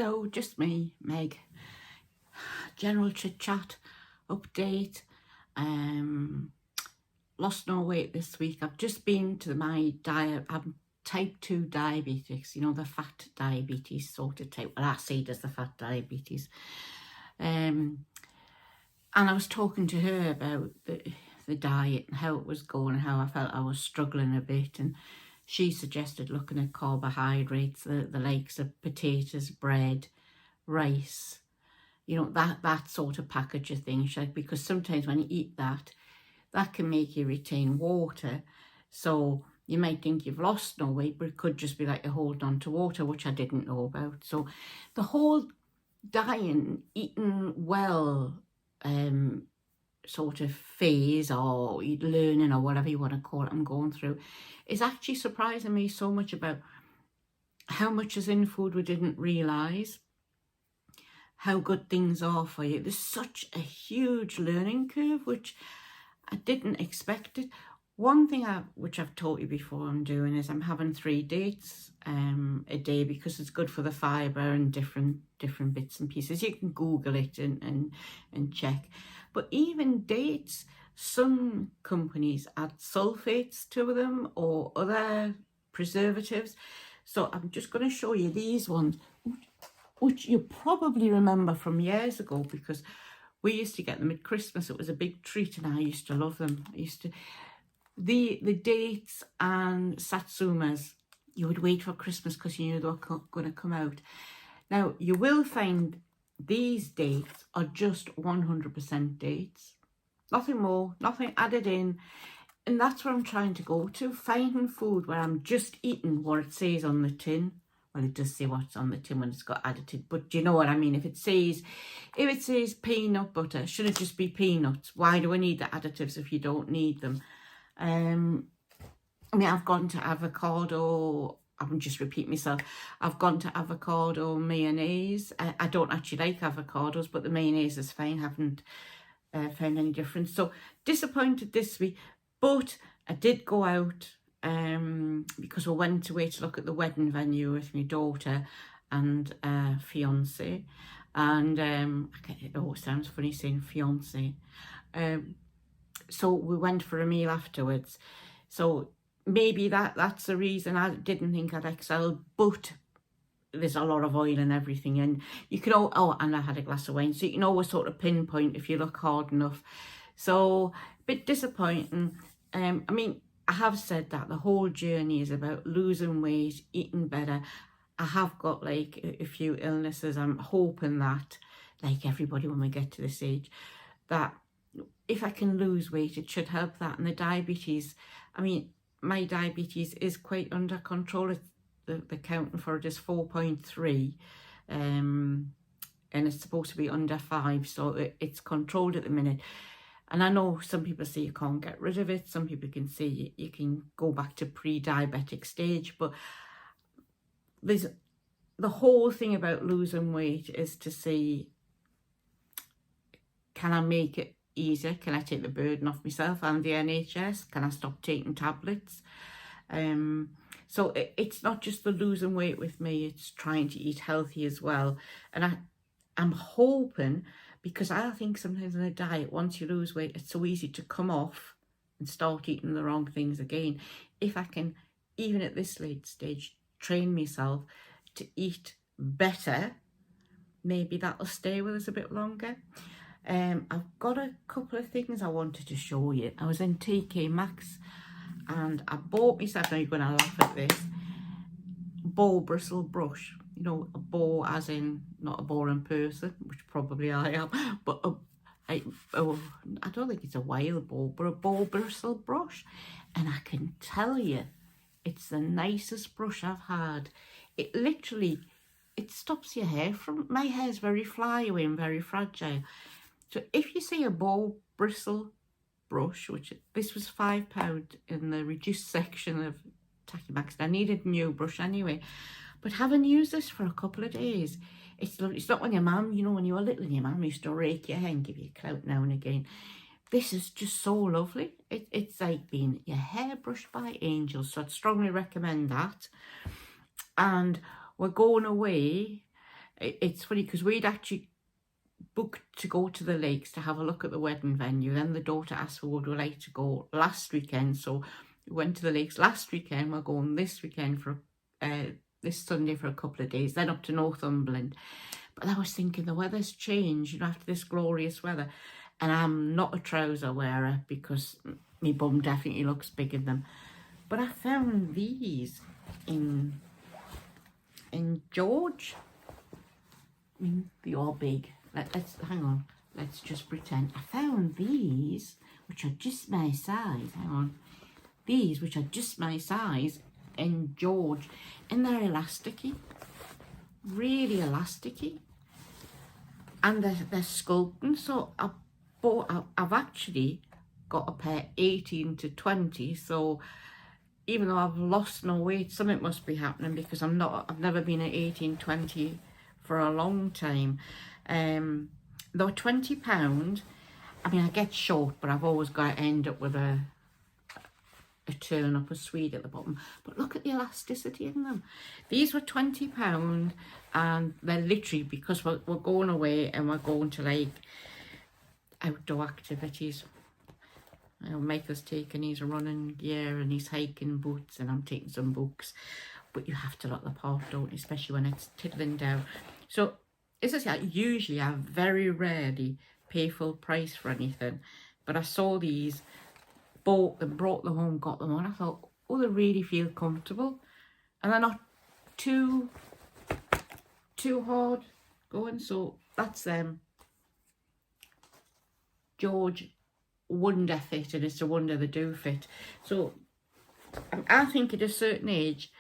Hello, just me, Meg. General chit chat, update. Lost no weight this week. I've just been to my diet. I'm type 2 diabetics, you know, the fat diabetes sort of type. Well, I see it as the fat diabetes. And I was talking to her about the diet and how it was going and how I felt I was struggling a bit. And she suggested looking at carbohydrates, the likes of potatoes, bread, rice, you know, that sort of package of things. Like, because sometimes when you eat that can make you retain water. So you might think you've lost no weight, but it could just be like you're holding on to water, which I didn't know about. So the whole diet, eating well, sort of phase or learning or whatever you want to call it, I'm going through, is actually surprising me so much about how much is in food we didn't realise, how good things are for you. There's such a huge learning curve, which I didn't expect it. One thing which I've taught you before I'm doing is I'm having 3 dates a day, because it's good for the fibre and different bits and pieces. You can Google it and check. But even dates, some companies add sulfates to them or other preservatives. So I'm just going to show you these ones, which you probably remember from years ago, because we used to get them at Christmas. It was a big treat and I used to love them. The dates and satsumas, you would wait for Christmas because you knew they were going to come out. Now, you will find these dates are just 100% dates. Nothing more, nothing added in. And that's what I'm trying to go to, finding food where I'm just eating what it says on the tin. Well, it does say what's on the tin when it's got additive, but do you know what I mean? If it says peanut butter, should it just be peanuts? Why do I need the additives if you don't need them? I mean, I've gone to avocado. I'm just repeating myself. I've gone to avocado mayonnaise. I don't actually like avocados, but the mayonnaise is fine. Haven't found any difference. So disappointed this week, but I did go out because we went away to look at the wedding venue with my daughter and fiance, and it always sounds funny saying fiance. So we went for a meal afterwards. So maybe that's the reason I didn't think I'd excel, but there's a lot of oil and everything, and you can and I had a glass of wine, so you can always sort of pinpoint if you look hard enough. So a bit disappointing. I mean, I have said that the whole journey is about losing weight, eating better. I have got like a few illnesses. I'm hoping that, like everybody when we get to this age, that if I can lose weight, it should help that. And the diabetes, I mean, my diabetes is quite under control. It's the counting for it is 4.3, and it's supposed to be under 5, so it's controlled at the minute. And I know some people say you can't get rid of it. Some people can say you can go back to pre-diabetic stage. But there's the whole thing about losing weight is to see, can I make it easier? Can I take the burden off myself and the NHS? Can I stop taking tablets? So it's not just the losing weight with me, it's trying to eat healthy as well. And I'm hoping, because I think sometimes in a diet, once you lose weight, it's so easy to come off and start eating the wrong things again. If I can, even at this late stage, train myself to eat better, maybe that'll stay with us a bit longer. I've got a couple of things I wanted to show you. I was in TK Maxx and I bought myself, now you're going to laugh at this, bow bristle brush. You know, a bow as in not a boring person, which probably I am, but I don't think it's a wild bow, but a bow bristle brush. And I can tell you, it's the nicest brush I've had. It literally, it stops your hair from, my hair's very flyaway and very fragile. So if you see a bow bristle brush, which this was £5 in the reduced section of TK Maxx, I needed a new brush anyway. But having used this for a couple of days, it's lovely. It's not when your mum, you know, when you were little and your mum used to rake your hair and give you a clout now and again. This is just so lovely. It's like being your hair brushed by angels. So I'd strongly recommend that. And we're going away It's funny because we'd actually booked to go to the lakes to have a look at the wedding venue. Then the daughter asked, would we like to go last weekend? So we went to the lakes last weekend. We're going this weekend for this Sunday for a couple of days, then up to Northumberland. But I was thinking the weather's changed, you know, after this glorious weather. And I'm not a trouser wearer because my bum definitely looks big in them. But I found these in George. I mean, they are big. Let's hang on. Let's just pretend. I found these, which are just my size. Hang on. These, which are just my size, in George, and they're elasticy, really elasticy, and they're sculpting. So I've actually got a pair 18 to 20. So even though I've lost no weight, something must be happening because I've never been at 18, 20 for a long time. Though £20, I mean, I get short, but I've always got to end up with a turn up a Swede at the bottom. But look at the elasticity in them. These were £20, and they're literally, because we're going away and we're going to like outdoor activities. You know, Michael's taking his running gear and his hiking boots, and I'm taking some books. But you have to look the part, don't you? Especially when it's tiddling down. So, as I say, usually I very rarely pay full price for anything. But I saw these, bought them, brought them home, got them on. I thought, oh, they really feel comfortable. And they're not too hard going. So that's George Wonder Fit, and it's a wonder they do fit. So I think at a certain age,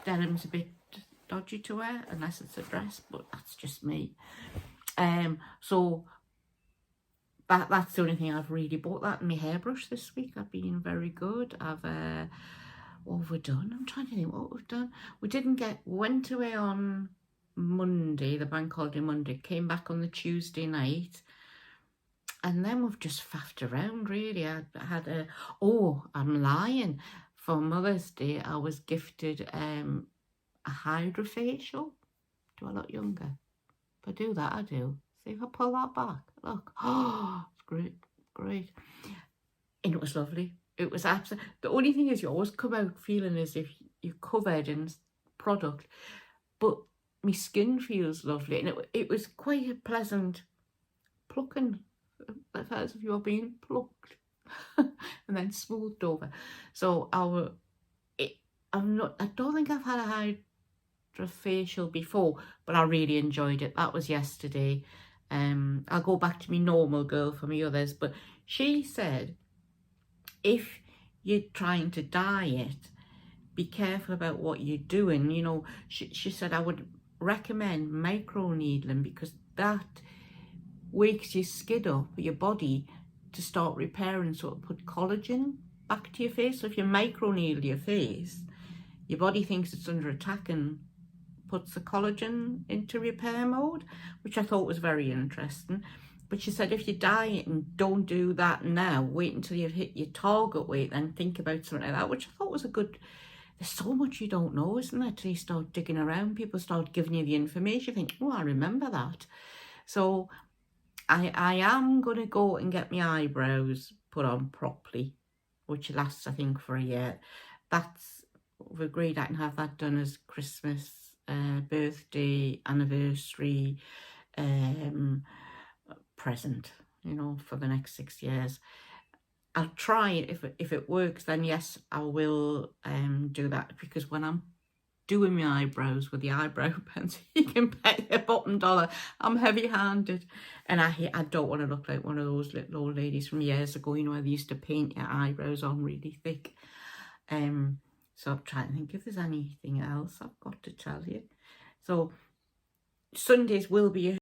denim's a bit dodgy to wear unless it's a dress, but that's just me. So that's the only thing I've really bought. That and my hairbrush this week. I've been very good. What have we done? I'm trying to think what we've done. We went away on Monday, the bank holiday Monday, came back on the Tuesday night, and then we've just faffed around really. I had I'm lying. For Mother's Day, I was gifted a hydrofacial. Do I look younger? If I do that, I do. See if I pull that back. Look. Oh, it's great. And it was lovely. It was absolutely... The only thing is you always come out feeling as if you're covered in product. But my skin feels lovely. And it was quite a pleasant plucking. It felt as if you were being plucked and then smoothed over. So I don't think I've had a hydrofacial before, but I really enjoyed it. That was yesterday. I'll go back to my normal girl for my others, but she said if you're trying to diet, be careful about what you're doing. You know, she said I would recommend microneedling because that wakes your skin up, your body, to start repairing, so it put collagen back to your face. So if you microneedle your face, your body thinks it's under attack and puts the collagen into repair mode, which I thought was very interesting. But she said if you diet and don't do that now, wait until you've hit your target weight, then think about something like that, which I thought was a good... There's so much you don't know, isn't there, till you start digging around. People start giving you the information, you think, oh, I remember that. So I am going to go and get my eyebrows put on properly, which lasts, I think, for a year. We've agreed I can have that done as Christmas, birthday, anniversary, present, you know, for the next 6 years. I'll try it. If it works, then yes, I will do that, because when I'm doing my eyebrows with the eyebrow pencil, you can pay a bottom dollar. I'm heavy-handed, and I don't want to look like one of those little old ladies from years ago, you know, where they used to paint your eyebrows on really thick. So I'm trying to think if there's anything else I've got to tell you. So Sundays will be